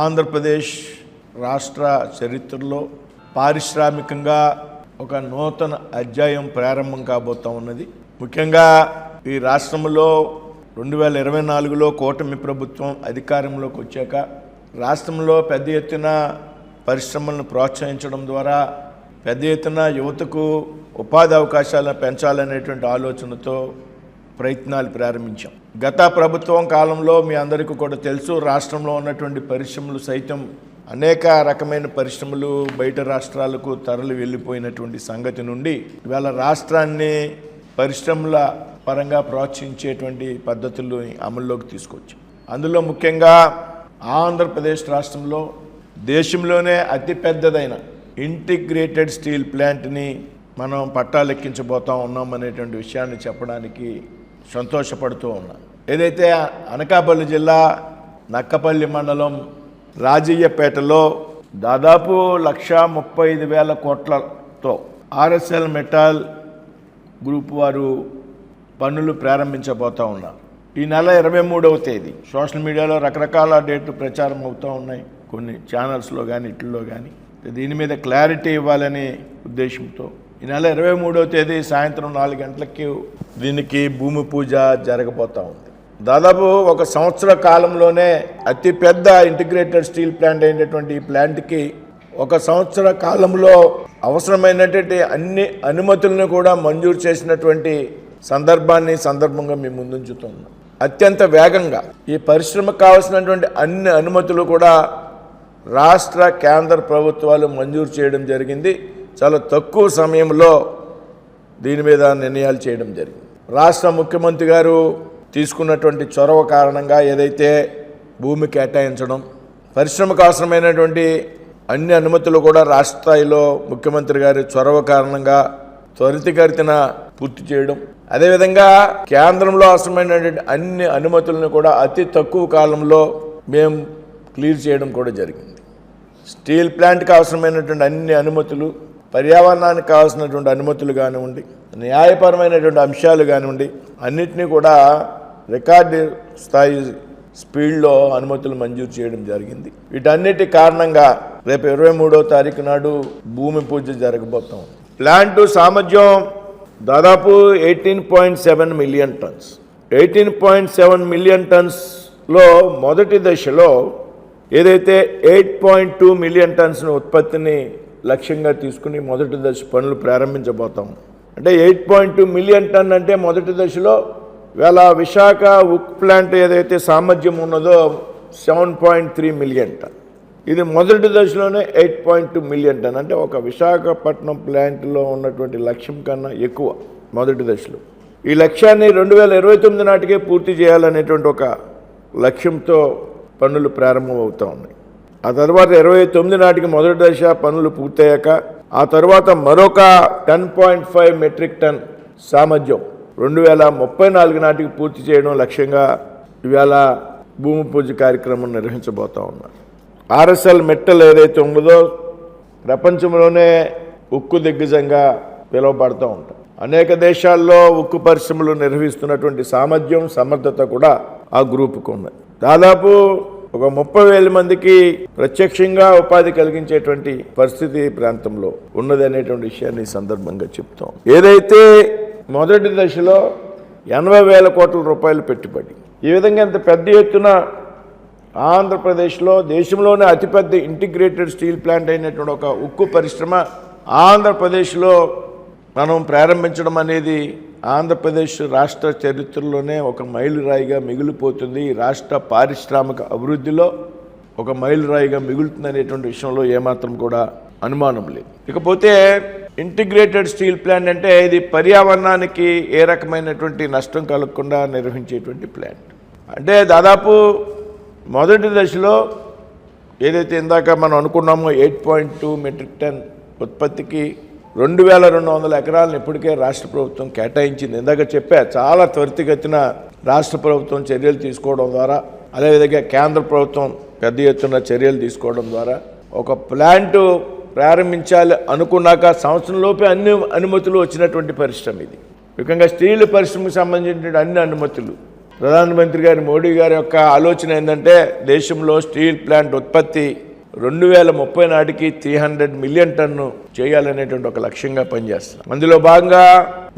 ఆంధ్రప్రదేశ్ రాష్ట్ర చరిత్రలో పారిశ్రామికంగా ఒక నూతన అధ్యాయం ప్రారంభం కాబోతా ఉన్నది. ముఖ్యంగా ఈ రాష్ట్రంలో 2024లో కూటమి ప్రభుత్వం అధికారంలోకి వచ్చాక రాష్ట్రంలో పెద్ద ఎత్తున పరిశ్రమలను ప్రోత్సహించడం ద్వారా పెద్ద ఎత్తున యువతకు ఉపాధి అవకాశాలను పెంచాలనేటువంటి ఆలోచనతో ప్రయత్నాలు ప్రారంభించాం. గత ప్రభుత్వం కాలంలో మీ అందరికీ కూడా తెలుసు, రాష్ట్రంలో ఉన్నటువంటి పరిశ్రమలు సైతం అనేక రకమైన పరిశ్రమలు బయట రాష్ట్రాలకు తరలి వెళ్ళిపోయినటువంటి సంగతి నుండి ఇవాళ రాష్ట్రాన్ని పరిశ్రమల పరంగా ప్రోత్సహించేటువంటి పద్ధతుల్ని అమల్లోకి తీసుకొచ్చాం. అందులో ముఖ్యంగా ఆంధ్రప్రదేశ్ రాష్ట్రంలో దేశంలోనే అతిపెద్దదైన ఇంటిగ్రేటెడ్ స్టీల్ ప్లాంట్ని మనం పట్టాలెక్కించబోతా ఉన్నాం అనేటువంటి విషయాన్ని చెప్పడానికి సంతోషపడుతూ ఉన్నాం. ఏదైతే అనకాపల్లి జిల్లా నక్కపల్లి మండలం రాజయ్యపేటలో దాదాపు 1,35,000 కోట్లతో ఆర్ఎస్ఎల్ మెటల్ గ్రూప్ వారు పనులు ప్రారంభించబోతూ ఉన్నారు. ఈ నెల 23వ తేదీ సోషల్ మీడియాలో రకరకాల డేట్లు ప్రచారం అవుతూ ఉన్నాయి, కొన్ని ఛానల్స్లో కానీ ఇట్లో కానీ. దీని మీద క్లారిటీ ఇవ్వాలనే ఉద్దేశంతో ఈ నెల 23వ తేదీ సాయంత్రం 4 గంటలకి దీనికి భూమి పూజ జరగబోతూ ఉంది. దాదాపు 1 సంవత్సర కాలంలోనే అతిపెద్ద ఇంటిగ్రేటెడ్ స్టీల్ ప్లాంట్ అయినటువంటి ఈ ప్లాంట్కి 1 సంవత్సర కాలంలో అవసరమైనటువంటి అన్ని అనుమతులను కూడా మంజూరు చేసినటువంటి సందర్భంగా మేము ముందుంచుతున్నాం. అత్యంత వేగంగా ఈ పరిశ్రమకు కావాల్సినటువంటి అన్ని అనుమతులు కూడా రాష్ట్ర కేంద్ర ప్రభుత్వాలు మంజూరు చేయడం జరిగింది. చాలా తక్కువ సమయంలో దీని మీద నిర్ణయాలు చేయడం జరిగింది. రాష్ట్ర ముఖ్యమంత్రి గారు తీసుకున్నటువంటి చొరవ కారణంగా ఏదైతే భూమి కేటాయించడం, పరిశ్రమకు అవసరమైనటువంటి అన్ని అనుమతులు కూడా రాష్ట్ర స్థాయిలో ముఖ్యమంత్రి గారి చొరవ కారణంగా త్వరితగతిన పూర్తి చేయడం, అదేవిధంగా కేంద్రంలో అవసరమైనటువంటి అన్ని అనుమతులను కూడా అతి తక్కువ కాలంలో మేము క్లియర్ చేయడం కూడా జరిగింది. స్టీల్ ప్లాంట్కి అవసరమైనటువంటి అన్ని అనుమతులు, పర్యావరణానికి కావాల్సినటువంటి అనుమతులు కానివ్వండి, న్యాయపరమైనటువంటి అంశాలు కానివ్వండి, అన్నిటినీ కూడా రికార్డు స్థాయి స్పీడ్లో అనుమతులు మంజూరు చేయడం జరిగింది. వీటన్నిటి కారణంగా రేపు 23వ తారీఖు నాడు భూమి పూజ జరగబోతాం. ప్లాంటు సామర్థ్యం దాదాపు 18.7 మిలియన్ టన్స్. 18.7 మిలియన్ టన్స్లో మొదటి దశలో ఏదైతే 8.2 మిలియన్ టన్స్ను ఉత్పత్తిని లక్ష్యంగా తీసుకుని మొదటి దశ పనులు ప్రారంభించబోతాం. అంటే 8.2 మిలియన్ టన్ అంటే మొదటి దశలో వేళ విశాఖ ఉక్ ప్లాంట్ ఏదైతే సామర్థ్యం ఉన్నదో 7.3 మిలియన్ టన్. ఇది మొదటి దశలోనే 8.2 మిలియన్ టన్, అంటే ఒక విశాఖపట్నం ప్లాంట్లో ఉన్నటువంటి లక్ష్యం కన్నా ఎక్కువ మొదటి దశలో. ఈ లక్ష్యాన్ని 2029 నాటికే పూర్తి చేయాలనేటువంటి ఒక లక్ష్యంతో పనులు ప్రారంభమవుతూ ఉన్నాయి. ఆ తర్వాత 29 నాటికి మొదటి దశ పనులు పూర్తయ్యాక ఆ తర్వాత మరొక 10.5 మెట్రిక్ టన్ సామర్థ్యం 2034 నాటికి పూర్తి చేయడం లక్ష్యంగా ఇవాళ భూమి పూజ కార్యక్రమం నిర్వహించబోతూ ఉన్నారు. ఆర్ఎస్ఎల్ మెటల్ ఏదైతే ఉన్నదో ప్రపంచంలోనే ఉక్కు దిగ్గజంగా పిలువబడుతూ ఉంటాం. అనేక దేశాల్లో ఉక్కు పరిశ్రమలు నిర్వహిస్తున్నటువంటి సామర్థ్యం, సమర్థత కూడా ఆ గ్రూపుకు ఉన్నది. దాదాపు ఒక 30,000 మందికి ప్రత్యక్షంగా ఉపాధి కలిగించేటువంటి పరిస్థితి ప్రాంతంలో ఉన్నది అనేటువంటి విషయాన్ని సందర్భంగా చెప్తాం. ఏదైతే మొదటి దశలో 80,000 కోట్ల రూపాయలు పెట్టుబడి, ఈ విధంగా ఇంత పెద్ద ఎత్తున ఆంధ్రప్రదేశ్లో దేశంలోనే అతిపెద్ద ఇంటిగ్రేటెడ్ స్టీల్ ప్లాంట్ అయినటువంటి ఒక ఉక్కు పరిశ్రమ ఆంధ్రప్రదేశ్లో మనం ప్రారంభించడం అనేది ఆంధ్రప్రదేశ్ రాష్ట్ర చరిత్రలోనే ఒక మైలురాయిగా మిగిలిపోతుంది. రాష్ట్ర పారిశ్రామిక అభివృద్ధిలో ఒక మైలురాయిగా మిగులుతుంది అనేటువంటి విషయంలో ఏమాత్రం కూడా అనుమానం లేదు. ఇకపోతే ఇంటిగ్రేటెడ్ స్టీల్ ప్లాంట్ అంటే ఇది పర్యావరణానికి ఏ రకమైనటువంటి నష్టం కలగకుండా నిర్వహించేటువంటి ప్లాంట్. అంటే దాదాపు మొదటి దశలో ఏదైతే ఇందాక మనం అనుకున్నామో 8.2 మెట్రిక్ టన్ ఉత్పత్తికి 2,200 ఎకరాలను ఇప్పటికే రాష్ట్ర ప్రభుత్వం కేటాయించింది. ఇందాక చెప్పా, చాలా త్వరితగతిన రాష్ట్ర ప్రభుత్వం చర్యలు తీసుకోవడం ద్వారా, అదేవిధంగా కేంద్ర ప్రభుత్వం పెద్ద ఎత్తున చర్యలు తీసుకోవడం ద్వారా ఒక ప్లాంటు ప్రారంభించాలి అనుకున్నాక సంవత్సరంలోపే అన్ని అనుమతులు వచ్చినటువంటి పరిశ్రమ ఇది. ముఖ్యంగా స్టీల్ పరిశ్రమకు సంబంధించిన అన్ని అనుమతులు ప్రధానమంత్రి గారి మోడీ గారి యొక్క ఆలోచన ఏంటంటే దేశంలో స్టీల్ ప్లాంట్ ఉత్పత్తి 2030 నాటికి 300 మిలియన్ టన్ను చేయాలనేటువంటి ఒక లక్ష్యంగా పనిచేస్తాం. అందులో భాగంగా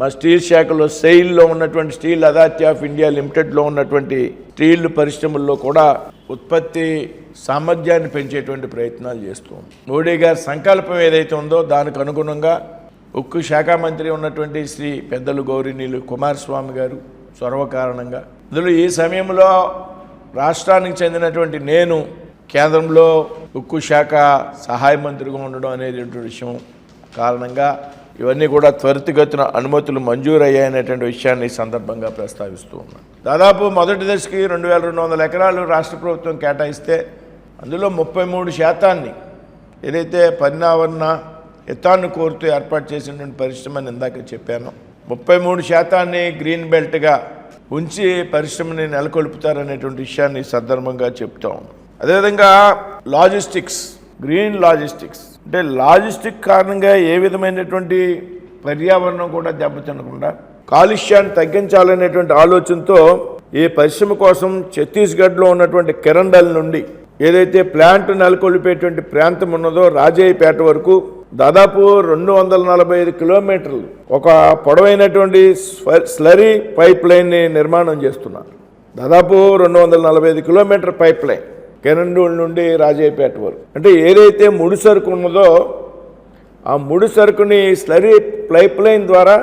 మా స్టీల్ శాఖలో సెయిల్లో ఉన్నటువంటి స్టీల్ అథారిటీ ఆఫ్ ఇండియా లిమిటెడ్లో ఉన్నటువంటి స్టీల్ పరిశ్రమల్లో కూడా ఉత్పత్తి సామర్థ్యాన్ని పెంచేటువంటి ప్రయత్నాలు చేస్తాం. మోడీ గారి సంకల్పం ఏదైతే ఉందో దానికి అనుగుణంగా ఉక్కు శాఖ మంత్రి ఉన్నటువంటి శ్రీ పెద్దలు గౌరవనీయులు కుమారస్వామి గారు చొరవ కారణంగా అందులో ఈ సమయంలో రాష్ట్రానికి చెందినటువంటి నేను కేంద్రంలో ఉక్కు శాఖ సహాయ మంత్రిగా ఉండడం అనేటువంటి విషయం కారణంగా ఇవన్నీ కూడా త్వరితగతిన అనుమతులు మంజూరయ్యాయనేటువంటి విషయాన్ని ఈ సందర్భంగా ప్రస్తావిస్తూ ఉన్నాను. దాదాపు మొదటి దశకి 2200 ఎకరాలు రాష్ట్ర ప్రభుత్వం కేటాయిస్తే అందులో 33% ఏదైతే పర్యావరణ హితాన్ని కోరుతూ ఏర్పాటు చేసినటువంటి పరిశ్రమని ఇందాక చెప్పాను. 33% గ్రీన్ బెల్ట్గా ఉంచి పరిశ్రమని నెలకొల్పుతారనేటువంటి విషయాన్ని ఈ సందర్భంగా చెప్తా ఉన్నాం. అదేవిధంగా లాజిస్టిక్స్, గ్రీన్ లాజిస్టిక్స్ అంటే లాజిస్టిక్ కారణంగా ఏ విధమైనటువంటి పర్యావరణం కూడా దెబ్బతినకుండా కాలుష్యాన్ని తగ్గించాలనేటువంటి ఆలోచనతో ఈ పరిశ్రమ కోసం ఛత్తీస్గఢ్లో ఉన్నటువంటి కిరండల్ నుండి ఏదైతే ప్లాంట్ నెలకొల్పేటువంటి ప్రాంతం ఉన్నదో రాజయ్యపేట వరకు దాదాపు 245 కిలోమీటర్లు ఒక పొడవైనటువంటి స్లరీ పైప్ లైన్ని నిర్మాణం చేస్తున్నారు. దాదాపు 245 కిలోమీటర్ పైప్ లైన్ కెరండూల్ నుండి రాజయ్యపేట వరకు. అంటే ఏదైతే ముడి సరుకు ఉన్నదో ఆ ముడి సరుకుని స్లరీ పైప్ లైన్ ద్వారా